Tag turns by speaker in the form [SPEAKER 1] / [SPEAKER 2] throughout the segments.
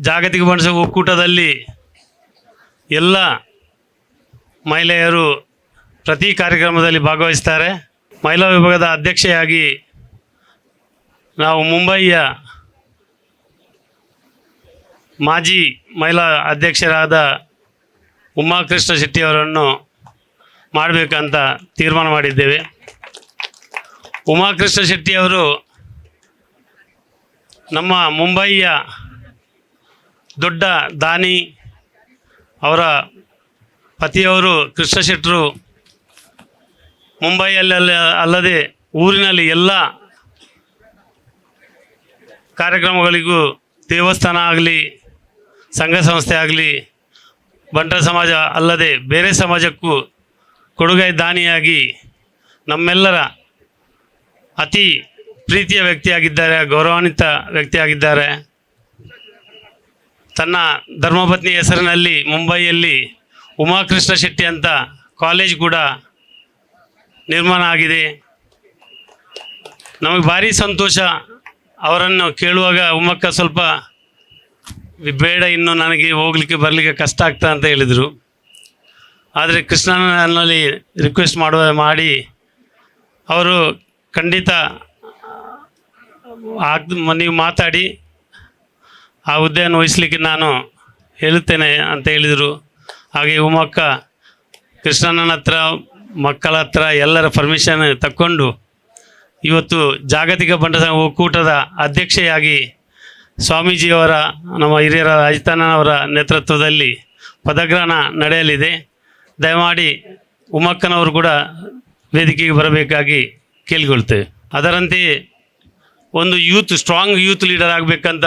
[SPEAKER 1] ಜಾಗತಿಕ ಬಣ್ಣ ಸಂಘ ಒಕ್ಕೂಟದಲ್ಲಿ ಎಲ್ಲ ಮಹಿಳೆಯರು ಪ್ರತಿ ಕಾರ್ಯಕ್ರಮದಲ್ಲಿ ಭಾಗವಹಿಸ್ತಾರೆ. ಮಹಿಳಾ ವಿಭಾಗದ ಅಧ್ಯಕ್ಷೆಯಾಗಿ ನಾವು ಮುಂಬಯಿಯ ಮಾಜಿ ಮಹಿಳಾ ಅಧ್ಯಕ್ಷರಾದ ಉಮಾಕೃಷ್ಣ ಶೆಟ್ಟಿಯವರನ್ನು ಮಾಡಬೇಕಂತ ತೀರ್ಮಾನ ಮಾಡಿದ್ದೇವೆ. ಉಮಾಕೃಷ್ಣ ಶೆಟ್ಟಿಯವರು ನಮ್ಮ ಮುಂಬಯಿಯ ದೊಡ್ಡ ದಾನಿ. ಅವರ ಪತಿಯವರು ಕೃಷ್ಣ ಶೆಟ್ಟರು ಮುಂಬೈಯಲ್ಲಿ ಅಲ್ಲದೆ ಊರಿನಲ್ಲಿ ಎಲ್ಲ ಕಾರ್ಯಕ್ರಮಗಳಿಗೂ ದೇವಸ್ಥಾನ ಆಗಲಿ, ಸಂಘ ಸಂಸ್ಥೆ ಆಗಲಿ, ಬಂಟರ ಸಮಾಜ ಅಲ್ಲದೆ ಬೇರೆ ಸಮಾಜಕ್ಕೂ ಕೊಡುಗೈ ದಾನಿಯಾಗಿ ನಮ್ಮೆಲ್ಲರ ಅತಿ ಪ್ರೀತಿಯ ವ್ಯಕ್ತಿಯಾಗಿದ್ದಾರೆ, ಗೌರವಾನ್ವಿತ ವ್ಯಕ್ತಿಯಾಗಿದ್ದಾರೆ. ತನ್ನ ಧರ್ಮಪತ್ನಿ ಹೆಸರಿನಲ್ಲಿ ಮುಂಬೈಯಲ್ಲಿ ಉಮಾಕೃಷ್ಣ ಶೆಟ್ಟಿ ಅಂತ ಕಾಲೇಜ್ ಕೂಡ ನಿರ್ಮಾಣ ಆಗಿದೆ. ನಮಗೆ ಭಾರಿ ಸಂತೋಷ. ಅವರನ್ನು ಕೇಳುವಾಗ ಉಮ್ಮಕ್ಕ ಸ್ವಲ್ಪ ಬೇಡ, ಇನ್ನು ನನಗೆ ಹೋಗಲಿಕ್ಕೆ ಬರಲಿಕ್ಕೆ ಕಷ್ಟ ಆಗ್ತಾ ಅಂತ ಹೇಳಿದರು. ಆದರೆ ಕೃಷ್ಣನಲ್ಲಿ ರಿಕ್ವೆಸ್ಟ್ ಮಾಡಿ ಅವರು ಖಂಡಿತ ನೀವು ಮಾತಾಡಿ ಆ ಹುದ್ದೆಯನ್ನು ವಹಿಸಲಿಕ್ಕೆ ನಾನು ಹೇಳುತ್ತೇನೆ ಅಂತ ಹೇಳಿದರು. ಹಾಗೆ ಉಮ್ಮಕ್ಕ ಕೃಷ್ಣನ ಹತ್ರ, ಮಕ್ಕಳ ಹತ್ರ ಎಲ್ಲರ ಪರ್ಮಿಷನ್ ತಕ್ಕೊಂಡು ಇವತ್ತು ಜಾಗತಿಕ ಬಂಟ ಸಂಘ ಒಕ್ಕೂಟದ ಅಧ್ಯಕ್ಷೆಯಾಗಿ ಸ್ವಾಮೀಜಿಯವರ, ನಮ್ಮ ಹಿರಿಯರ ಅಜಿತಣ್ಣನವರ ನೇತೃತ್ವದಲ್ಲಿ ಪದಗ್ರಹಣ ನಡೆಯಲಿದೆ. ದಯಮಾಡಿ ಉಮ್ಮಕ್ಕನವರು ಕೂಡ ವೇದಿಕೆಗೆ ಬರಬೇಕಾಗಿ ಕೇಳಿಕೊಳ್ತೇವೆ. ಅದರಂತೆಯೇ ಒಂದು ಸ್ಟ್ರಾಂಗ್ ಯೂತ್ ಲೀಡರ್ ಆಗಬೇಕಂತ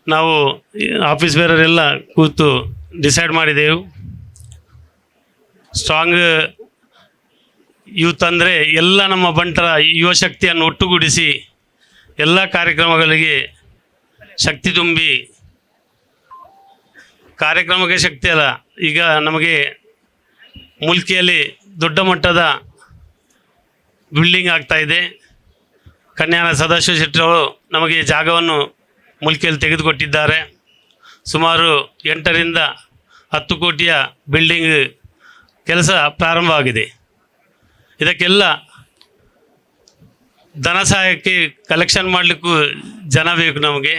[SPEAKER 1] ನಾವು ಆಫೀಸ್ ಬೇರೆಯವರೆಲ್ಲ ಕೂತು ಡಿಸೈಡ್ ಮಾಡಿದೆವು. ಸ್ಟ್ರಾಂಗ್ ಯೂತ್ ಅಂದರೆ ಎಲ್ಲ ನಮ್ಮ ಬಂಟರ ಯುವಶಕ್ತಿಯನ್ನು ಒಟ್ಟುಗೂಡಿಸಿ ಎಲ್ಲ ಕಾರ್ಯಕ್ರಮಗಳಿಗೆ ಶಕ್ತಿ ತುಂಬಿ, ಕಾರ್ಯಕ್ರಮಕ್ಕೆ ಶಕ್ತಿ ಅಲ್ಲ, ಈಗ ನಮಗೆ ಮುಲ್ಕಿಯಲ್ಲಿ ದೊಡ್ಡ ಮಟ್ಟದ ಬಿಲ್ಡಿಂಗ್ ಆಗ್ತಾಯಿದೆ. ಕನ್ಯಾನ ಸದಾಶಿವ ಶೆಟ್ಟಿಯವರು ನಮಗೆ ಜಾಗವನ್ನು ಮುಲ್ಕಿಯಲ್ಲಿ ತೆಗೆದುಕೊಟ್ಟಿದ್ದಾರೆ. ಸುಮಾರು 8 ರಿಂದ 10 ಕೋಟಿಯ ಬಿಲ್ಡಿಂಗ್ ಕೆಲಸ ಪ್ರಾರಂಭವಾಗಿದೆ. ಇದಕ್ಕೆಲ್ಲ ಧನ ಸಹಾಯಕ್ಕೆ ಕಲೆಕ್ಷನ್ ಮಾಡಲಿಕ್ಕೂ ಜನ ಬೇಕು ನಮಗೆ.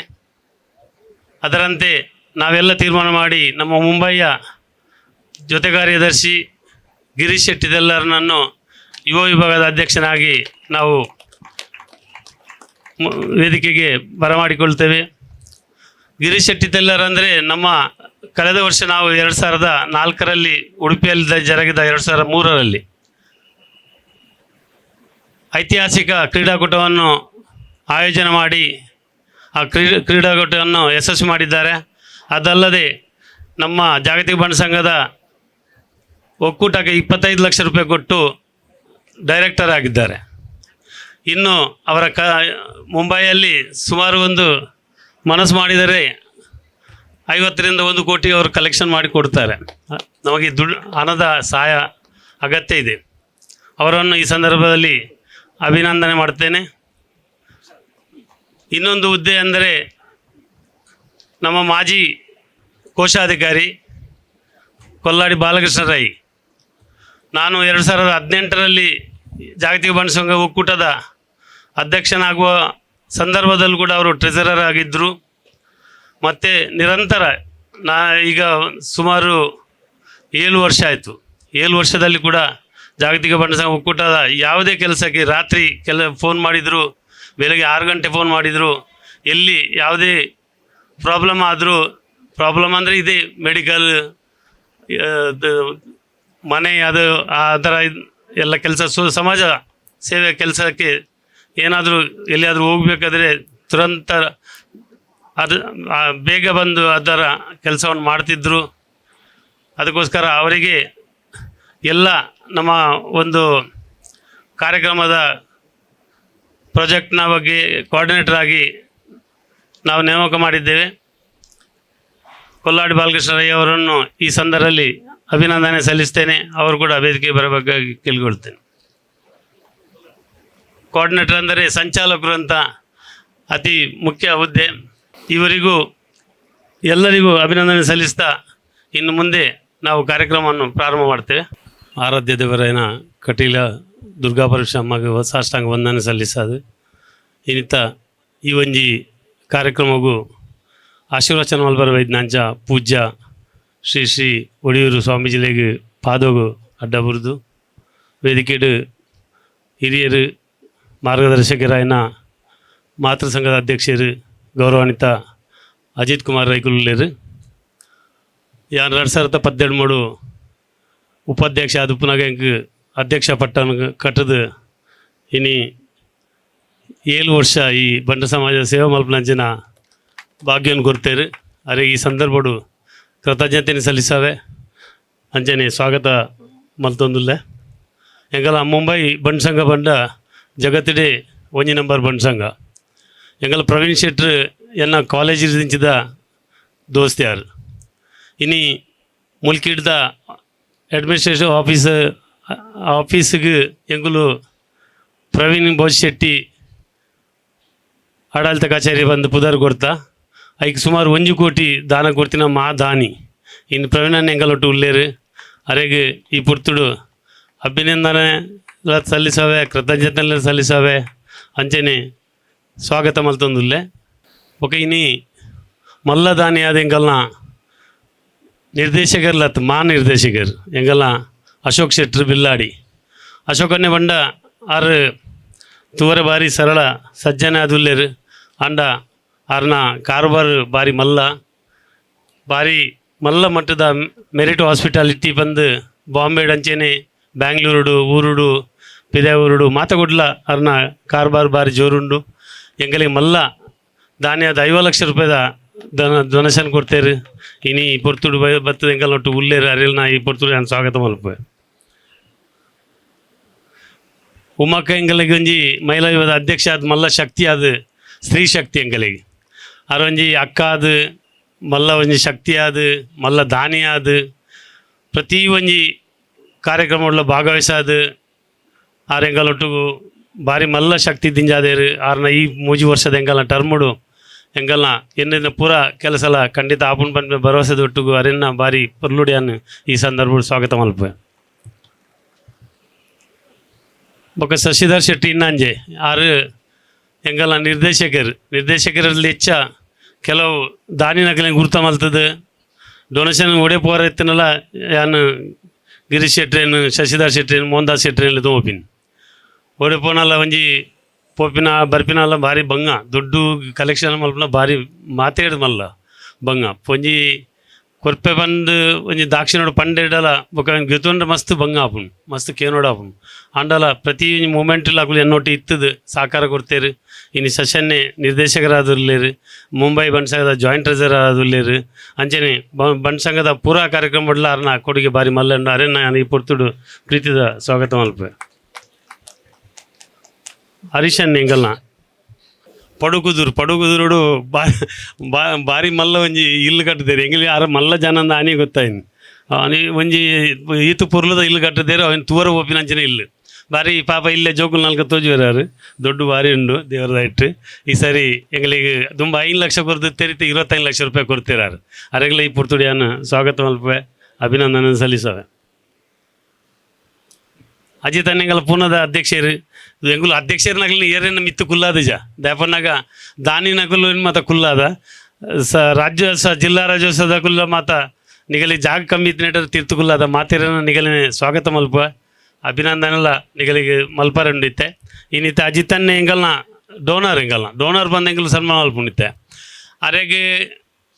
[SPEAKER 1] ಅದರಂತೆ ನಾವೆಲ್ಲ ತೀರ್ಮಾನ ಮಾಡಿ ನಮ್ಮ ಮುಂಬಯಿಯ ಜೊತೆ ಕಾರ್ಯದರ್ಶಿ ಗಿರೀಶ್ ಶೆಟ್ಟಿದೆಲ್ಲರನ್ನು ಯುವ ವಿಭಾಗದ ಅಧ್ಯಕ್ಷನಾಗಿ ನಾವು ವೇದಿಕೆಗೆ ಬರಮಾಡಿಕೊಳ್ತೇವೆ. ಗಿರೀಶ್ ಶೆಟ್ಟಿದೆಲ್ಲರ್ ಅಂದರೆ ನಮ್ಮ ಕಳೆದ ವರ್ಷ ನಾವು 2004ರಲ್ಲಿ ಉಡುಪಿಯಲ್ಲಿ ಜರುಗಿದ 2003ರಲ್ಲಿ ಐತಿಹಾಸಿಕ ಕ್ರೀಡಾಕೂಟವನ್ನು ಆಯೋಜನೆ ಮಾಡಿ ಆ ಕ್ರೀಡಾಕೂಟವನ್ನು ಯಶಸ್ವಿ ಮಾಡಿದ್ದಾರೆ. ಅದಲ್ಲದೆ ನಮ್ಮ ಜಾಗತಿಕ ಬಂಟ ಸಂಘದ ಒಕ್ಕೂಟಕ್ಕೆ 25 ಲಕ್ಷ ರೂಪಾಯಿ ಕೊಟ್ಟು ಡೈರೆಕ್ಟರ್ ಆಗಿದ್ದಾರೆ. ಇನ್ನು ಅವರ ಮುಂಬೈಯಲ್ಲಿ ಸುಮಾರು ಒಂದು ಮನಸ್ಸು ಮಾಡಿದರೆ 50 ರಿಂದ 1 ಕೋಟಿ ಅವರು ಕಲೆಕ್ಷನ್ ಮಾಡಿ ಕೊಡ್ತಾರೆ. ನಮಗೆ ಹಣದ ಸಹಾಯ ಅಗತ್ಯ ಇದೆ. ಅವರನ್ನು ಈ ಸಂದರ್ಭದಲ್ಲಿ ಅಭಿನಂದನೆ ಮಾಡ್ತೇನೆ. ಇನ್ನೊಂದು ಹುದ್ದೆ ಅಂದರೆ ನಮ್ಮ ಮಾಜಿ ಕೋಶಾಧಿಕಾರಿ ಕೊಲ್ಲಾಡಿ ಬಾಲಕೃಷ್ಣ ರೈ. ನಾನು 2018ರಲ್ಲಿ ಜಾಗತಿಕ ಬಂಟ ಸಂಘ ಒಕ್ಕೂಟದ ಅಧ್ಯಕ್ಷನಾಗುವ ಸಂದರ್ಭದಲ್ಲೂ ಕೂಡ ಅವರು ಟ್ರೆಸರರ್ ಆಗಿದ್ದರು. ಮತ್ತು ನಿರಂತರ ಈಗ ಸುಮಾರು 7 ವರ್ಷ ಆಯಿತು. 7 ವರ್ಷದಲ್ಲಿ ಕೂಡ ಜಾಗತಿಕ ಬಂಟ ಸಂಘ ಒಕ್ಕೂಟದ ಯಾವುದೇ ಕೆಲಸಕ್ಕೆ ರಾತ್ರಿ ಫೋನ್ ಮಾಡಿದರು, ಬೆಳಗ್ಗೆ 6 ಗಂಟೆ ಫೋನ್ ಮಾಡಿದರು. ಎಲ್ಲಿ ಯಾವುದೇ ಪ್ರಾಬ್ಲಮ್ ಆದರೂ, ಪ್ರಾಬ್ಲಮ್ ಅಂದರೆ ಇದೆ ಮೆಡಿಕಲ್, ಮನೆ, ಅದು ಆ ಥರ ಎಲ್ಲ ಕೆಲಸ, ಸಮಾಜ ಸೇವೆ ಕೆಲಸಕ್ಕೆ ಏನಾದರೂ ಎಲ್ಲಿಯಾದರೂ ಹೋಗಬೇಕಾದ್ರೆ ತುರಂತ ಅದು ಬೇಗ ಬಂದು ಅದರ ಕೆಲಸವನ್ನು ಮಾಡ್ತಿದ್ದರು. ಅದಕ್ಕೋಸ್ಕರ ಅವರಿಗೆ ಎಲ್ಲ ನಮ್ಮ ಒಂದು ಕಾರ್ಯಕ್ರಮದ ಪ್ರಾಜೆಕ್ಟ್ನ ಬಗ್ಗೆ ಕೋಆರ್ಡಿನೇಟರ್ ಆಗಿ ನಾವು ನೇಮಕ ಮಾಡಿದ್ದೇವೆ. ಕೊಲ್ಲಾಡಿ ಬಾಲಕೃಷ್ಣ ರೈ ಅವರನ್ನು ಈ ಸಂದರ್ಭದಲ್ಲಿ ಅಭಿನಂದನೆ ಸಲ್ಲಿಸ್ತೇನೆ. ಅವರು ಕೂಡ ವೇದಿಕೆಗೆ ಬರಬೇಕಾಗಿ ಕೇಳಿಕೊಳ್ತೇನೆ. ಕೋಆರ್ಡಿನೇಟರ್ ಅಂದರೆ ಸಂಚಾಲಕರು ಅಂತ ಅತಿ ಮುಖ್ಯ ಹುದ್ದೆ. ಇವರಿಗೂ ಎಲ್ಲರಿಗೂ ಅಭಿನಂದನೆ ಸಲ್ಲಿಸ್ತಾ ಇನ್ನು ಮುಂದೆ ನಾವು ಕಾರ್ಯಕ್ರಮವನ್ನು ಪ್ರಾರಂಭ ಮಾಡ್ತೇವೆ. ಆರಾಧ್ಯ ದೇವರಾಯನ ಕಟೀಲ ದುರ್ಗಾಪರಮೇಶ್ವರ ಅಮ್ಮಗೆ ಸಾಷ್ಟಾಂಗ ವಂದನೆ ಸಲ್ಲಿಸದು ಇನ್ನಿತ ಈ ಒಂಜಿ ಕಾರ್ಯಕ್ರಮಗೂ ಆಶೀರ್ವಚನ ಮಲ್ಬರ ವೈದ್ಯನಾಂಚ ಪೂಜ್ಯ ಶ್ರೀ ಶ್ರೀ ಒಡಿಯೂರು ಸ್ವಾಮೀಜಿಲೆಗೆ ಪಾದೋಗು ಅಡ್ಡ ಬುರಿದು ವೇದಿಕೆಡು ಹಿರಿಯರು ಮಾರ್ಗದರ್ಶಕರಾಯನ ಮಾತೃ ಸಂಘದ ಅಧ್ಯಕ್ಷರು ಗೌರವಾನ್ವಿತ ಅಜಿತ್ ಕುಮಾರ್ ರೈಕುಲೇರು ಯಾನ್ 2017 ಉಪಾಧ್ಯಕ್ಷ ಆದ ಪುನಃ ಅಧ್ಯಕ್ಷ ಪಟ್ಟನ ಕಟ್ಟದು ಇನಿ 7 ವರ್ಷ ಈ ಬಂಡ ಸಮಾಜ ಸೇವಾ ಮಲ್ಪನಂಚಿನ ಭಾಗ್ಯವನ್ನು ಕೊಡ್ತೇರು. ಅರೆ ಈ ಸಂದರ್ಭಡು ಕೃತಜ್ಞತೆಯನ್ನು ಸಲ್ಲಿಸಾವೆ ಅಂಚನೆ ಸ್ವಾಗತ ಮಲ್ತೊಂದುಲ್ಲೆ ಎಂಗಲ ಮುಂಬೈ ಬಂಡ್ ಸಂಘ ಬಂಡ ಜಗತ್ತಿಡೆ 1 ನಂಬರ್ ಬಂಡ್ ಸಂಘ ಎಂಗಲ ಪ್ರವೀಣ್ ಶೆಟ್ರು ಎನ್ನ ಕಾಲೇಜ್ ದಿಂಚಿದ ದೋಸ್ತಿಯಾರು ಇನಿ ಮುಲ್ಕಿಡ್ದ ಅಡ್ಮಿನಿಸ್ಟ್ರೇಷನ್ ಆಫೀಸಿಗೆ ಎಂಗುಲು ಪ್ರವೀಣ್ ಬೋಜ್ ಶೆಟ್ಟಿ ಆಡಳಿತ ಕಚೇರಿ ಬಂದು ಪುದರ್ ಕೊಡ್ತಾ ಐಕ್ ಸುಮಾರು 1 ಕೋಟಿ ದಾನ ಕೊಡ್ತಿನ ಮಾ ದಾನಿ ಇನ್ನು ಪ್ರವೀಣನ್ ಎಂಗಲೊಟ್ಟು ಉಳ್ಳೇರು ಅರೆಗೆ ಈ ಪುರ್ತುಡು ಅಭಿನಂದನೆ ಸಲ್ಲಿಸಾವೆ ಕೃತಜ್ಞತೆ ಸಲ್ಲಿಸಾವೆ ಅಂಚನೆ ಸ್ವಾಗತ ಮಲ್ತೊಂದುಲ್ಲೆ ಒಕೆ ಇನಿ ಮಲ್ಲ ದಾನಿ ಆದ ಎಂಗಲ್ನ ನಿರ್ದೇಶಕರ್ಲತ್ ಮಾ ನಿರ್ದೇಶಕರ್ ಎಂಗಲ್ನ ಅಶೋಕ್ ಶೆಟ್ರು ಬಿಲ್ಲಾಡಿ ಅಶೋಕನ್ನೇ ಬಂಡ ಆರು ತೂವರೆ ಬಾರಿ ಸರಳ ಸಜ್ಜನೆ ಆದುಲ್ಲೇರು ಅಂಡ ಆರ್ನ ಕಾರುಬಾರು ಬಾರಿ ಮಲ್ಲ ಮಟ್ಟದ ಮೆರಿಟ್ ಹಾಸ್ಪಿಟಾಲಿಟಿ ಬಂದು ಬಾಂಬೆ ಅಂಚೆನೆ ಬ್ಯಾಂಗ್ಳೂರುಡು ಊರುಡು ಪಿದಾವೂರುಡು ಮಾತಗೊಡ್ಲ ಅರ್ನ ಕಾರುಬಾರು ಬಾರಿ ಜೋರುಂಡು ಎಂಗಲಿಗೆ ಮಲ್ಲ ದಾನಿಯಾದ 5 ಲಕ್ಷ ರೂಪಾಯಿದ ಡೊನೇಷನ್ ಕೊಡ್ತೇರು ಇನಿ ಈ ಪೊರ್ತುಡು ಬತ್ತದ ಎಂಗಲ್ ಒಟ್ಟು ಉಳ್ಳೇರು ಅರಿಲ್ನ ಈ ಪೊರ್ತುಡು ನಾನು ಸ್ವಾಗತ ಮಲ್ಪೆ ಉಮ್ಮಕ್ಕ ಎಂಗಲಿಗೆ ಒಂಜಿ ಮಹಿಳಾ ವಿಭಾಗದ ಅಧ್ಯಕ್ಷ ಆದ ಮಲ್ಲ ಶಕ್ತಿ ಆದ ಸ್ತ್ರೀ ಶಕ್ತಿ ಎಂಗಲಿಗೆ ಅರೊಂಜಿ ಅಕ್ಕ ಆದ ಮಲ್ಲ ಒಂಜಿ ಶಕ್ತಿ ಆದ ಮಲ್ಲ ದಾನಿ ಆದ ಪ್ರತಿ ಒಂಜಿ ಕಾರ್ಯಕ್ರಮಗಳ ಭಾಗವಹಿಸಾದ ಆರೆಂಗಲೊಟ್ಟಿಗೂ ಭಾರಿ ಮಲ್ಲ ಶಕ್ತಿ ದಿಂಜಾದೇರು ಆರ್ನ ಈ 3 ವರ್ಷದ ಎಂಗಲ್ನ ಟರ್ಮುಡು ಎಂಗಲ್ನ ಎನ್ನಿನ ಪೂರ ಕೆಲಸಲ ಖಂಡಿತ ಆಪುನ್ ಬಂದ ಭರವಸೆದ ಒಟ್ಟಿಗೂ ಅರೆನ್ನ ಭಾರಿ ಪರ್ಲುಡಿಯನ್ನು ಈ ಸಂದರ್ಭ ಸ್ವಾಗತ ಮಲ್ಪೆ ಬೊಕ್ಕ ಶಶಿಧರ್ ಶೆಟ್ಟಿ ಇನ್ನಂಜೆ ಆರು ಎಂಗಲ್ನ ನಿರ್ದೇಶಕರಲ್ಲಿ ಹೆಚ್ಚ ಕೆಲವು ದಾನಿನಕಲೆ ಗುರುತ ಮಲ್ತದೆ ಡೊನೇಷನ್ ಒಡೆ ಪೋರ ಎತ್ತಿನಲ್ಲ ಯಾನು ಗಿರೀಶ್ ಶೆಟ್ರೇನು ಶಶಿಧರ್ ಶೆಟ್ರೇನು ಮೋಹನ್ದಾಸ್ ಶೆಟ್ರೇನು ತೋಪಿನ್ ಒಡೆ ಪೋನಲ್ಲ ಒಂಜಿ ಪೋಪಿನ ಬರ್ಪಿನಲ್ಲ ಭಾರಿ ಬಂಗ ದೊಡ್ಡ ಕಲೆಕ್ಷನ್ ಮಲ್ಪನ ಭಾರಿ ಮಾತೇಡ್ ಮಲ್ಲ ಬಂಗ ಒಂಜಿ ಕೊರ್ಪೆ ಬಂದು ಒಂಜಿ ದಾಕ್ಷಿಣೋಡು ಪಂಡ ಇಡಲ್ಲ ಬೊಕ ಗೆತೊಂಡ್ರೆ ಮಸ್ತ್ ಬಂಗ ಆಪುನ್ ಮಸ್ತ್ ಕೇನೋಡು ಆಪುನ್ ಅಂಡಲ ಪ್ರತಿ ಮೂಮೆಂಟಲ್ಲಿ ಆಕಲು ಎನ್ನೊಟ್ಟು ಇತ್ತದು ಸಾಕಾರ ಕೊಡ್ತೇರು ಇನ್ನು ಸೆಷನ್ನೇ ನಿರ್ದೇಶಕರಾದುಲ್ಲೇರು ಮುಂಬೈ ಬಂಡ್ ಸಂಘದ ಜಾಯಿಂಟ್ ಟ್ರೆಜರರ್ ಆದುಲ್ಲೇರು ಅಂಚನೆ ಬಂಡ್ ಸಂಘದ ಪೂರಾ ಕಾರ್ಯಕ್ರಮ ಬಡ್ಲ ಅರ್ನ ಕೊಡುಗೆ ಭಾರಿ ಮಲ್ಲಂಡು ಅರೆನ್ನ ನಾನು ಈ ಪೊರ್ತುಡು ಪ್ರೀತಿದ ಸ್ವಾಗತ ಮಲ್ಪೆ ಹರೀಶನ್ ಎಂಗಲ್ನ ಪಡುಕುದುರು ಭಾರಿ ಮಲ್ಲ ಒಂಜಿ ಇಲ್ಲು ಕಟ್ಟಿದೇರು ಎಂಗಲಿ ಯಾರು ಮಲ್ಲ ಜನಂದ ಆನಿ ಗೊತ್ತಾಯಿನ್ ಆನಿ ಒಂಜಿ ಈತು ಪುರ್ಲದ ಇಲ್ಲು ಕಟ್ಟಿದೇರು ಅವನು ತೂರ ಓಪಿನಂಚನೆ ಇಲ್ಲು ಭಾರಿ ಪಾಪ ಇಲ್ಲೇ ಜೋಕುಲ್ ನಾಲ್ಕು ತೋಜುವರಾರು ದೊಡ್ಡ ಭಾರಿ ಉಂಡು ದೇವರದ ಇಟ್ಟು ಈ ಸರಿ ಎಂಗಳಿಗೆ ತುಂಬ 5 ಲಕ್ಷ ಕೊರ್ದು ತೆರಿತು 25 ಲಕ್ಷ ರೂಪಾಯಿ ಕೊಡ್ತಿರಾರು ಅರೆಗ್ಲ ಈ ಪುರ್ತುಡಿಯನ್ನು ಸ್ವಾಗತ ಮಲ್ಪೆ ಅಭಿನಂದನೆ ಸಲ್ಲಿಸವೆ ಅಜಿತ್ ಅನ್ನೆಂಗಲ ಪೂರ್ಣದ ಅಧ್ಯಕ್ಷರು ಎಂಗುಲು ಅಧ್ಯಕ್ಷರ ನಗಲಿನ ಏರೇನ ಮಿತ್ತು ಕುಲ್ಲಾದ ದ್ಯಾಪನಾಗ ದಾನಿ ನಗಲು ಮಾತ ಕುಲ್ಲಾದ ರಾಜ್ಯ ಜಿಲ್ಲಾ ರಾಜ್ಯೋತ್ಸವದ ಕುಲ್ಲ ಮಾತ ನಿಗಲಿ ಜಾಗ ಕಮ್ಮಿ ನೆಟರ್ ತೀರ್ತು ಕುಲ್ಲಾದ ಮಾತೇರನ ನಿಗಲಿನ ಸ್ವಾಗತ ಮಲ್ಪ ಅಭಿನಂದನೆಲ್ಲ ನಿಗಲಿಗೆ ಮಲ್ಪರಂಡಿತ್ತೆ ಇನ್ನಿತ್ತ ಅಜಿತನ್ನೇ ಎಂಗಲ್ನ ಡೋನರ್ ಬಂದ ಎಂಗಲು ಸನ್ಮಾನ ಮಲ್ಪುಂಡಿತ್ತೆ ಅರೆಗೆ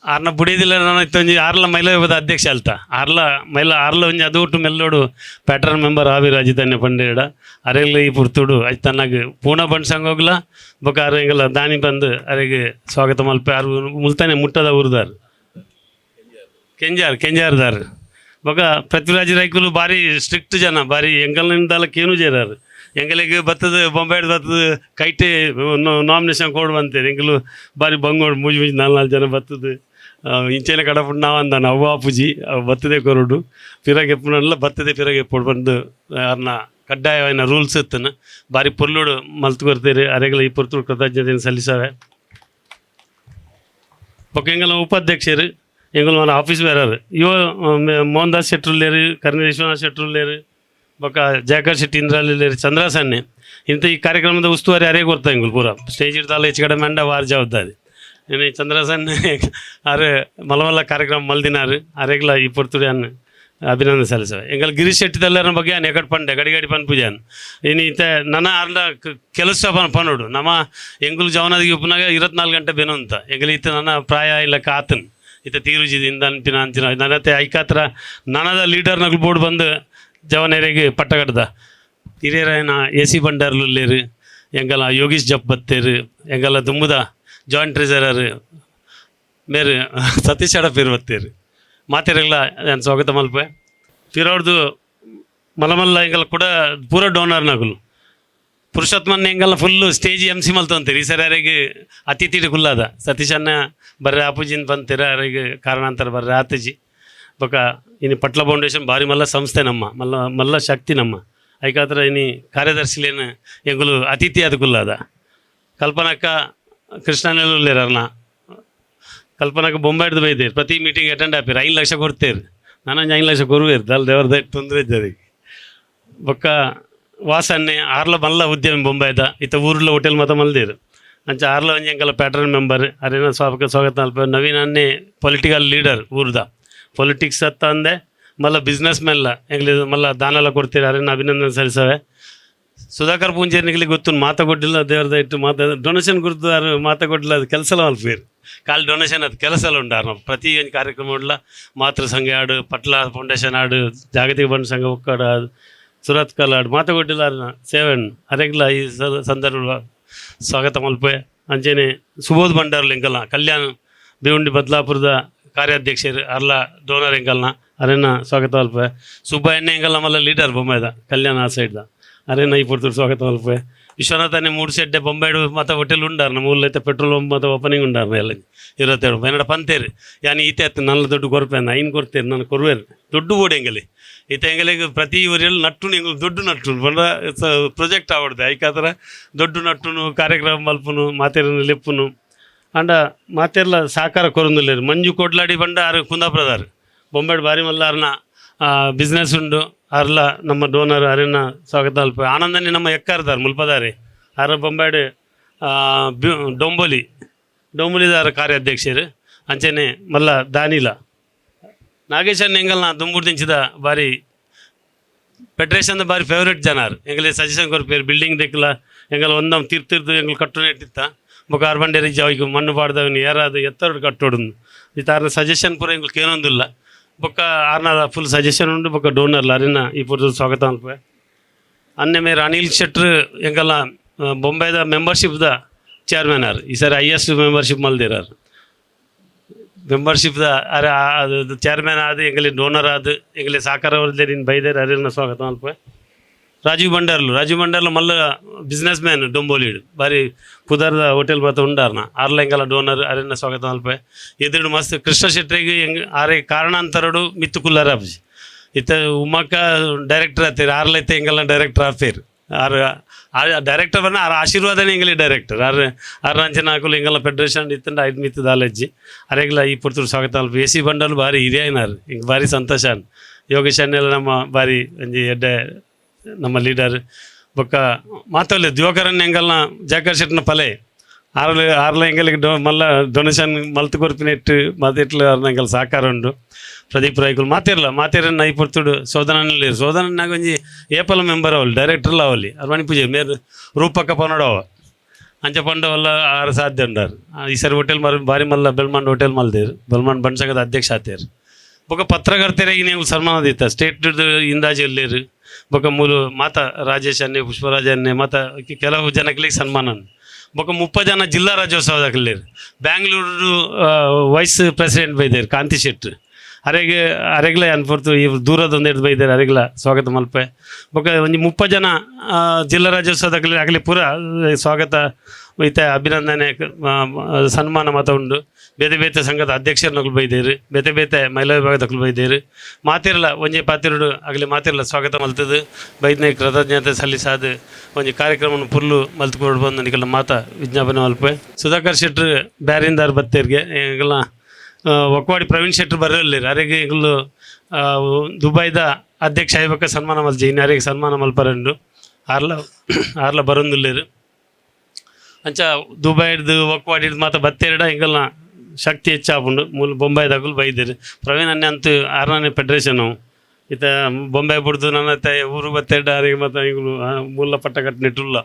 [SPEAKER 1] ಆರ್ನ ಬುಡಿದಿಲ್ಲ ನಾನು ಇತ್ತೊಂಜಿ ಆರ್ಲ ಮಹಿಳಾ ವಿಭಾಗದ ಅಧ್ಯಕ್ಷ ಅಲ್ತ ಆರ್ಲ ಒಂಜಿ ಅದು ಒಟ್ಟು ಮೆಲ್ಲೋಡು ಪ್ಯಾಟರ್ನ್ ಮೆಂಬರ್ ಆವಿರು ಅಜಿತನ್ಯ ಪಂಡೇಡ ಅರೆಗ್ಲ ಈ ಪುರ್ತುಡು ಅಜಿತನ್ನಾಗ ಪೂರ್ಣ ಬಂಡ್ ಸಂಘ ಹೋಗ್ಲ ಬೊಕ ಆರು ಎಂಗಲ ದಾನಿ ಬಂದು ಅರೆಗೆ ಸ್ವಾಗತ ಮಲ್ಪೆ ಆರು ಮುಲ್ತಾನೆ ಮುಟ್ಟದ ಊರ್ದಾರ್ ಕೆಂಜಾರ್ದಾರ್ ಬೊಕ ಪೃಥ್ವಿರಾಜ್ ರೈಕುಲು ಭಾರಿ ಸ್ಟ್ರಿಕ್ಟ್ ಜನ ಭಾರಿ ಎಂಗಲ್ನಿಂದಲ್ಲ ಕೇನು ಜೇರಾರು ಎಂಗಲಿಗೆ ಬರ್ತದೆ ಬೊಂಬಾಯ್ಡು ಬರ್ತದೆ ಕೈಟೆ ನಾಮಿನೇಷನ್ ಕೊಡು ಬಂತೇವೆ ಎಂಗಲು ಭಾರಿ ಬಂಗೋಡು ಮೂಜಿ 4 ಜನ ಬರ್ತದೆ ಇಂಚೆನ ಕಡಪುಂಡು ನಾವು ಅಂದಾನ ಅವ್ವ ಪೂಜಿ ಬರ್ತದೆ ಕೊರಡು ಪಿರಗೆ ಎಪ್ಪುನಲ್ಲ ಬರ್ತದೆ ಪಿರಗೆ ಎಪ್ಪು ಬಂದು ಅವ್ರನ್ನ ಕಡ್ಡಾಯವಾದ ರೂಲ್ಸ್ ಇತ್ತನ ಭಾರಿ ಪೊರ್ಲುಡು ಮಲ್ತು ಕೊಡ್ತೀರಿ ಅರೆಗಳ ಈ ಪೊರ್ತುಡು ಕೃತಜ್ಞತೆಯನ್ನು ಸಲ್ಲಿಸಾವೆ ಬೊಕ್ಕ ಎಂಗಲ ಉಪಾಧ್ಯಕ್ಷರು ಎಂಗಲ್ మన ಆಫೀಸ್ ಬೇರಾರು ಇವ ಮೋಹನ್ ದಾಸ್ ಶೆಟ್ರು ಲೇರು ಕರ್ನಲ್ ವಿಶ್ವನಾಥ್ ಶೆಟ್ರು ಲೇರು ಬೊಕ್ಕ ಜಯಕರ್ ಶೆಟ್ಟಿ ಇಂದ್ರಾಲಿ ಲೇರು ಚಂದ್ರಸನ್ನೆ ಇಂಥ ಈ ಕಾರ್ಯಕ್ರಮದ ಉಸ್ತುವಾರಿ ಅರೇ ಕೊಡ್ತಾ ಎಂಗುಲ್ ಪೂರ ಸ್ಟೇಜ್ ಇಡ್ತಾಲ ಹೆಚ್ಚು ಕಡೆ ಮೆಂಡ ವಾರ ಜವಾಬ್ದಾರಿ నేను చంద్రసన్ అరే మలమల్ల కార్ಯಕ್ರಮ ಮಲ್ದಿನಾರು ಅರೆಗ್ಲ ಈ ಪೊರ್ತುಡಿ ಅನ್ನ ಅಭಿನಂದನೆ ಸಲ್ಲಿಸ ಎಂಗಲ್ ಗಿರೀಶ್ ಶೆಟ್ಟಿ ತಲ್ಲರ ಬಗ್ಗೆ ಅನ್ನ ಎಕಡ್ ಪಂಡೆ ಗಡಿಗಡಿ ಪನ್ ಪೂಜಾನ್ ಇನ್ನು ಈತ ನನ್ನ ಅರ್ಧ ಕೆಲಸ ಪನ್ನೋಡು ನಮ್ಮ ಎಂಗುಲ್ ಜವನದಿಗೆ ಉಪ್ಪನಾಗ 24 ಗಂಟೆ ಬೇನು ಅಂತ ಎಂಗಲ್ ಈತ ನನ್ನ ಪ್ರಾಯ ಇಲ್ಲ ಕಾತನ್ ಈತ ತೀರುಜಿದಿಂದ ಅನ್ಪಿನ ಅಂಚಿನ ನನ್ನತ್ತೆ ಐಕಾತ್ರ ನನದ ಲೀಡರ್ ನಗಲು ಬೋರ್ಡ್ ಬಂದು ಜವನೇರಿಗೆ ಪಟ್ಟಗಡ್ದ ಹಿರಿಯರಾಯನ AC ಬಂಡಾರ್ಲು ಲೇರು ಎಂಗಲ ಯೋಗೀಶ್ ಜಪ್ ಬತ್ತೇರು ಎಂಗಲ ದುಂಬುದ ಜಾಯಿಂಟ್ ಟ್ರೆಜರರ್ ಮೇರೆ ಸತೀಶ್ ಅಡಪೇರು ಬತ್ತೇರು ಮಾತೇರೆಲ್ಲ ನಾನು ಸ್ವಾಗತ ಮಲ್ಪೆ ಫಿರವ್ರದ್ದು ಮಲಮಲ್ಲ ಎಂಗಲ್ಲ ಕೂಡ ಪೂರ ಡೋನರ್ ನಗಲು ಪುರುಷೋತ್ತಮನ್ ಎಂಗಲ್ಲ ಫುಲ್ಲು ಸ್ಟೇಜ್ MC ಮಲ್ತಂತೀರಿ ಈ ಸರಿ ಯಾರಿಗೆ ಅತಿಥಿ ಕುಲ್ಲಾದ ಸತೀಶನ್ನ ಬರ್ರೆ ಆಪುಜಿನ ಬಂತೀರ ಯಾರಿಗೆ ಕಾರಣಾಂತರ ಬರ್ರೆ ಆತಜಿ ಬೊಕ ಇನ್ನು ಪಟ್ಲ ಫೌಂಡೇಶನ್ ಭಾರಿ ಮಲ್ಲ ಸಂಸ್ಥೆ ನಮ್ಮ ಮಲ್ಲ ಶಕ್ತಿ ನಮ್ಮ ಐಕಾತ್ರ ಇನ್ನು ಕಾರ್ಯದರ್ಶಿಲೇನು ಎಂಗುಲು ಅತಿಥಿ ಅದು ಕುಲ್ಲಾದ ಕಲ್ಪನಕ್ಕ ಕೃಷ್ಣನೆಲ್ಲೂ ಲೇರನ್ನ ಕಲ್ಪನಾಗ ಬೊಂಬಾಯ್ದು ಬೈದೇರು ಪ್ರತಿ ಮೀಟಿಂಗ್ ಅಟೆಂಡ್ ಆಪಿರು 5 ಲಕ್ಷ ಕೊಡ್ತೇರು ನಾನು 5 ಲಕ್ಷ ಕೊರುವೇರು ದಲ್ ದೇವ್ರದ ತೊಂದರೆ ಇದ್ದರಿಗೆ ಬೊಕ್ಕ ವಾಸನ್ನೆ ಆರ್ಲ ಮಲ್ಲ ಉದ್ಯಮಿ ಬೊಂಬಾಯ್ದ ಇತ್ತ ಊರ್ಲ ಹೋಟೆಲ್ ಮತ ಮಲ್ದೇರು ಅಂಚ ಆರ್ಲ ಒಂಜಿ ಎಂಕಲ ಪ್ಯಾಟರ್ನ್ ಮೆಂಬರ್ ಅರೇನ ಸ್ವಾಗತ ಅಲ್ಪ ನವೀನ್ ಅನ್ನೆ ಪೊಲಿಟಿಕಲ್ ಲೀಡರ್ ಊರ್ದ ಪೊಲಿಟಿಕ್ಸ್ ಅತ್ತ ಅಂದೆ ಮಲ್ಲ ಬಿಸ್ನೆಸ್ ಮೆಲ್ಲ ಎಂಗ್ಲಿ ಮಲ್ಲ ದಾನೆಲ್ಲ ಕೊಡ್ತೀರಿ ಅರೇನ ಅಭಿನಂದನೆ ಸಲ್ಲಿಸವೆ ಸುಧಾಕರ್ ಪೂಂಜೇರ್ನಿಗೆ ಗೊತ್ತು ಮಾತಾಗೊಡ್ಡಿಲ್ಲ ದೇವ್ರದ ಇಟ್ಟು ಡೊನೇಷನ್ ಗುರುತು ಯಾರು ಮಾತಾಗೊಡ್ಡಿಲ್ಲ ಅದು ಕೆಲಸ ಮಲ್ಪೇರು ಕಾಲ್ ಡೊನೇಷನ್ ಅದು ಕೆಲಸ ಉಂಟಾರು ನಾವು ಪ್ರತಿ ಒಂದು ಕಾರ್ಯಕ್ರಮ ಉಡ್ಲ ಮಾತೃ ಸಂಘ ಆಡು ಪಟ್ಲ ಫೌಂಡೇಶನ್ ಆಡು ಜಾಗತಿಕ ಬಂಡ ಸಂಘ ಒಕ್ಕಡ ಸುರತ್ ಕಲ್ ಆಡು ಮಾತಾಗೊಡ್ಡಿಲ್ಲ ಸೇವೆನ್ ಅರೆಗ್ಲ ಈ ಸಂದರ್ಭ ಸ್ವಾಗತ ಮಲ್ಪೆ ಅಂಚೆನೆ ಸುಬೋಧ್ ಭಂಡಾರ್ಲು ಎಂಕಲ್ನ ಕಲ್ಯಾಣ ಬೇವುಂಡಿ ಬದಲಾಪುರದ ಕಾರ್ಯಾಧ್ಯಕ್ಷರು ಅರ್ಲ ಡೋನರ್ ಎಂಕಲ್ನ ಅರೇನ ಸ್ವಾಗತ ಮಲ್ಪೆ ಸುಬ್ಬಯ್ಯಣ್ಣ ಎಂಕಲ್ನ ಮಲ್ಲ ಲೀಡರ್ ಬೊಮ್ಮಾಯ್ದ ಕಲ್ಯಾಣ ಆ ಸೈಡ್ದ ಅರೇನ ಈ ಪೊರ್ತುಡು ಸ್ವಾಗತ ಮಲ್ಪೆ ವಿಶ್ವನಾಥನೇ 3 ಸೆಡ್ಡೆ ಬೊಂಬಾಯ್ಡು ಮತ್ತು ಹೋಟೆಲ್ ಉಂಡಾರ್ನ ಮೂರೈತೆ ಪೆಟ್ರೋಲ್ ಪಂಪ್ ಮತ್ತು ಓಪನಿಂಗ್ ಉಂಡಾರ್ನ ಎಲ್ಲ 27 ಪನ್ನಡ ಪಂತೇರು ಯಾನಿ ಈತೆ ಹತ್ತು ನನ್ನ ದುಡ್ಡು ಕೊರಪೇನ ಐನು ಕೊಡ್ತೇನೆ ನಾನು ಕೊರುವೇರು ದುಡ್ಡು ಓಡಿ ಎಂಗಲಿ ಈತ ಎಂಗಲಿಗೆ ಪ್ರತಿ ಊರಲ್ಲಿ ನಟ್ಟು ಎಂಗು ದೊಡ್ಡ ನಟ್ಟು ಬಂದ ಪ್ರೊಜೆಕ್ಟ್ ಆವಡ್ದೆ ಐಕಾತರ ದೊಡ್ಡ ನಟ್ಟುನು ಕಾರ್ಯಕ್ರಮ ಮಲ್ಪುನು ಮಾತೇರನು ಲೆಪ್ಪುನು ಅಂಡ ಮಾತೆರ್ಲ ಸಾಕಾರ ಕೊರೊಂದುಲ್ಲೇರು ಮಂಜು ಕೊಡ್ಲಾಡಿ ಬಂಡ ಆರು ಕುಂದಾಪುರದಾರು ಬೊಂಬಾಯ್ಡು ಬಾರಿ ಮಲ್ಲಾರ್ನ ಬಿಸ್ನೆಸ್ ಉಂಡು ಅರ್ಲ ನಮ್ಮ ಡೋನರ್ ಅರೇನ ಸ್ವಾಗತ ಅಲ್ಪ ಆನಂದನಿ ನಮ್ಮ ಎಕ್ಕಾರ್ದಾರ ಮುಲ್ಪದಾರೆ ಅರ ಬೊಂಬಾಯ್ಡು ಡೊಂಬುಲಿದಾರ ಕಾರ್ಯಾಧ್ಯಕ್ಷರು ಅಂಚೆನೆ ಮಲ್ಲ ದಾನಿಲ ನಾಗೇಶನ್ ಎಂಗಲ್ನ ದುಂಬುಡ್ದಿಂಚಿದ ಬಾರಿ ಫೆಡ್ರೇಷನ್ ಬಾರಿ ಫೇವ್ರೇಟ್ ಜನಾರ್ ಎಂಗಲಿ ಸಜೆಷನ್ ಕೊರ್ಪೇರು ಬಿಲ್ಡಿಂಗ್ ದೆಕ್ಕಲ ಎಂಗಲ್ ಒಂದಮ್ ತೀರ್ತಿರ್ದು ಎಂಗಲ್ ಕಟ್ಟು ನೆಟ್ಟಿತ್ತ ಬೊಕ ಅರ್ಬಂಡೇರಿ ಜಾವಿಗೆ ಮಣ್ಣು ಪಾಡ್ದವನು ಯಾರಾದು ಎತ್ತರಡು ಕಟ್ಟೋಡು ಇತ್ತಾರ ಸಜೆಷನ್ ಪೂರ ಎಂಗಲ್ ಕೇನೊಂದಿಲ್ಲ ಬೊಕ್ಕ ಆರ್ನಾದ ಫುಲ್ ಸಜೆಷನ್ ಉಂಡು ಬೊಕ್ಕ ಡೋನರ್ಲ ಅರಿನ ಈ ಪೂರ ಸ್ವಾಗತ ಅನ್ಪೆ ಅನ್ನೆ ಮೇರೆ ಅನಿಲ್ ಶೆಟ್ರು ಎಂಕಲ್ಲ ಬೊಂಬೈದ ಮೆಂಬರ್ಶಿಪ್ದ ಚೇರ್ಮನ್ ಆರು ಈ ಸರಿ ಹೈಯೆಸ್ಟ್ ಮೆಂಬರ್ಶಿಪ್ ಮಲ್ದಿರಾರು ಮೆಂಬರ್ಶಿಪ್ದ ಅರೆ ಅದು ಚೇರ್ಮನ್ ಆದು ಎಂಗಲಿ ಡೋನರ್ ಆದು ಎಂಗಲಿ ಸಾಕಾರ ಅವ್ರದ್ದೇ ನೀನು ಬೈದೇರು ಅರಿನ ಸ್ವಾಗತ ಅನ್ಪೆ ರಾಜೀವ್ ಬಂಡಾರ್ಲು ಮಲ್ಲ ಬಿಸ್ನೆಸ್ ಮ್ಯಾನ್ ಡೊಂಬೋಲಿಡು ಬಾರಿ ಪುದರ್ದ ಹೋಟೆಲ್ ಬತ್ತ ಉಂಡಾರ್ನ ಆರ್ಲ ಎಂಗಲ ಡೋನರ್ ಅರೇನ ಸ್ವಾಗತ ಮಲ್ಪೆ ಎದುರು ಮಸ್ತ್ ಕೃಷ್ಣ ಶೆಟ್ಟಿಗೆ ಹೆಂಗೆ ಆರೆ ಕಾರಣಾಂತರಡು ಮಿತ್ತು ಕುಲ್ಲರ ಅಪ್ಜಿ ಇತ್ತ ಉಮ್ಮಕ್ಕ ಡೈರೆಕ್ಟರ್ ಆತೀರಿ ಆರ್ಲ ಇತ್ತ ಎಂಗಲ್ಲ ಡೈರೆಕ್ಟರ್ ಆಫೇರು ಆರು ಡೈರೆಕ್ಟರ್ ಬನ್ನ ಆರು ಆಶೀರ್ವಾದನೇ ಎಂಗಲಿ ಡೈರೆಕ್ಟರ್ ಆರು ಅಂಚನ ಹಾಕಲು ಎಂಗಲ್ಲ ಫೆಡ್ರೇಷನ್ ಇತ್ತಂಡ 5 ಮಿತ್ತು ದಾಲಜ್ಜಿ ಅರೆಗ್ಲ ಈ ಪುರ್ತೂರು ಸ್ವಾಗತ ಮಲ್ಪ AC ಬಂಡಲು ಬಾರಿ ಹಿರಿಯನಾರು ಹಿಂಗೆ ಬಾರಿ ಸಂತೋಷ ಯೋಗೇಶ್ ಅನ್ನೆಲ್ಲ ನಮ್ಮ ಬಾರಿ ಒಂಜಿ ಎಡ್ಡೆ ನಮ್ಮ ಲೀಡರ್ ಬೊಕ್ಕ ಮಾತಲ್ಲಿ ದಿವಾಕರನ್ ಎಂಗಲ್ನ ಜಾಕರ್ ಶೆಟ್ನ ಪಲೆ ಆರ್ಲ ಎಂಗಲಿಗೆ ಮಲ್ಲ ಡೊನೇಷನ್ ಮಲ್ತು ಕೊರ್ಪಿನ ಇಟ್ಟು ಮಾತಿಟ್ಲು ಅವ್ರನ್ನ ಎಂಗಲ್ ಸಾಕಾರ ಉಂಡು ಪ್ರದೀಪ್ ರಾಯ್ಕುಲ್ ಮಾತೇರನ್ನ ಐ ಪೊರ್ತುಡು ಸೋದನನಲ್ಲಿ ಸೋದನನ್ನಾಗ ಒಂಜಿ ಏಪಲ್ ಮೆಂಬರ್ ಅವಲ್ಲಿ ಡೈರೆಕ್ಟರ್ಲ ಅವಲ್ಲಿ ಅರ್ವಾಣಿ ಪೂಜೆ ಮೇರ್ ರೂಪಕ್ಕ ಪನ್ನಡವ ಅಂಚ ಪಂಡವಲ್ಲ ಆರು ಸಾಧ್ಯ ಉಂಡಾರು ಈ ಸರಿ ಹೋಟೆಲ್ ಬಾರಿ ಮಲ್ಲ ಬೆಲ್ಮಾಂಡ್ ಹೋಟೆಲ್ ಮಲ್ದೇರು ಬೆಲ್ಮಾಂಡ್ ಬಂಡ್ಸಂಗದ ಅಧ್ಯಕ್ಷ ಆತೇರು ಬೊಕ್ಕ ಪತ್ರಕರ್ತರಿಗೆ ನೀವು ಸನ್ಮಾನದಿತ್ತ ಸ್ಟೇಟ್ ಇಂದಾಜಿಲ್ಲೇರು ಬೊಕ್ಕ ಮೂಲು ಮಾತ ರಾಜೇಶ್ ಅನ್ನೆ ಪುಷ್ಪರಾಜ್ ಅನ್ನೆ ಮತ್ತು ಕೆಲವು ಜನಗಳಿಗೆ ಸನ್ಮಾನ ಬೊಕ್ಕ 30 ಜನ ಜಿಲ್ಲಾ ರಾಜ್ಯೋತ್ಸವದಾಗಲೇರು ಬ್ಯಾಂಗ್ಳೂರು ವೈಸ್ ಪ್ರೆಸಿಡೆಂಟ್ ಬೈದೇರು ಕಾಂತಿ ಶೆಟ್ರು ಅರೆಗ್ಲ ಅನ್ಪುರ್ತು ಇವ್ರು ದೂರದ ಒಂದೆರಡು ಬೈದಾರೆ ಅರೆಗ್ಲ ಸ್ವಾಗತ ಮಲ್ಪೆ ಬೊಕ ಒಂಜಿ 30 ಜನ ಜಿಲ್ಲಾ ರಾಜ್ಯೋತ್ಸವದಾಗಲಿ ಆಗಲಿ ಪೂರ ಸ್ವಾಗತ ಐತೆ ಅಭಿನಂದನೆ ಸನ್ಮಾನ ಮಾತ ಉಂಡು ಬೇತೆ ಬೇತೆ ಸಂಘದ ಅಧ್ಯಕ್ಷರನ್ನಗಳು ಬೈದೇರು ಬೇತೆ ಬೇತೆ ಮಹಿಳಾ ವಿಭಾಗದಕ್ಕೂ ಬೈದೇರು ಮಾತಿರಲ್ಲ ಒಂಜಿ ಪಾತಿರಡು ಆಗಲಿ ಮಾತಿರಲ್ಲ ಸ್ವಾಗತ ಮಲ್ತದು ಬೈದ್ನೆ ಕೃತಜ್ಞತೆ ಸಲ್ಲಿಸಾದ ಒಂಜಿ ಕಾರ್ಯಕ್ರಮವನ್ನು ಪುರ್ಲು ಮಲ್ತ್ಕೊಂಡು ಬಂದು ನನಗೆಲ್ಲ ಮಾತ ವಿಜ್ಞಾಪನೆ ಮಲ್ಪೆ ಸುಧಾಕರ್ ಶೆಟ್ರು ಬ್ಯಾರಿಂದಾರ್ ಬತ್ತೇರ್ಗೆ ಈಗೆಲ್ಲ ಒಕ್ವಾಡಿ ಪ್ರವೀಣ್ ಶೆಟ್ರು ಬರಲಿಲ್ಲ ಅರೆಗೆ ಈಗಲೂ ದುಬೈದ ಅಧ್ಯಕ್ಷ ಆಯ್ಬೇಕ ಸನ್ಮಾನ ಮಲ್ಜಿ ಇನ್ನು ಯಾರಿಗೆ ಸನ್ಮಾನ ಮಲ್ಪರಂಡು ಆರ್ಲ ಬರೋದಿಲ್ಲರು ಅಂಚ ದುಬೈಡ್ದು ಒಕ್ವಾಡಿದು ಮಾತ ಬತ್ತೇರಡ ಹಿಂಗೆಲ್ಲ ಶಕ್ತಿ ಹೆಚ್ಚಾಪುಂಡು ಮೂಲ ಬೊಂಬೈದಾಗಲು ಬೈದಿರು ಪ್ರವೀಣ್ ಅನ್ನೆ ಅಂತೂ 6ನೇ ಫೆಡ್ರೇಷನು ಈತ ಬೊಂಬೈ ಬಿಡ್ದು ನನ್ನ ಊರು ಬತ್ತೇರಡ ಅರಿಗೆ ಮತ್ತು ಹಿಂಗಳು ಮೂಲ ಪಟ್ಟ ಕಟ್ಟಿನಿಟ್ಟುಲ್ಲ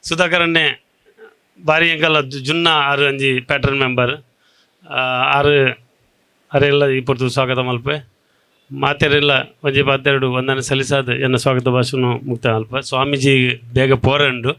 [SPEAKER 1] ಸುಧಾಕರನ್ನೇ ಭಾರಿ ಹೆಂಗಲ್ಲ ಜುನ್ನ 6 ಅಂಜಿ ಪ್ಯಾಟರ್ನ್ ಮೆಂಬರ್ 6 ಅರೆಲ್ಲ ಈ ಪೊರ್ತು ಸ್ವಾಗತ ಮಲ್ಪೆ ಮಾತೆರೆಲ್ಲ ಒಂಜಿ ಪಾತೆರಡು ವಂದನೆ ಸಲ್ಲಿಸಾದ ಎನ್ನ ಸ್ವಾಗತ ಭಾಷಣ ಮುಕ್ತ ಅಲ್ಪ ಸ್ವಾಮೀಜಿ ಬೇಗ ಪೋರಂಡು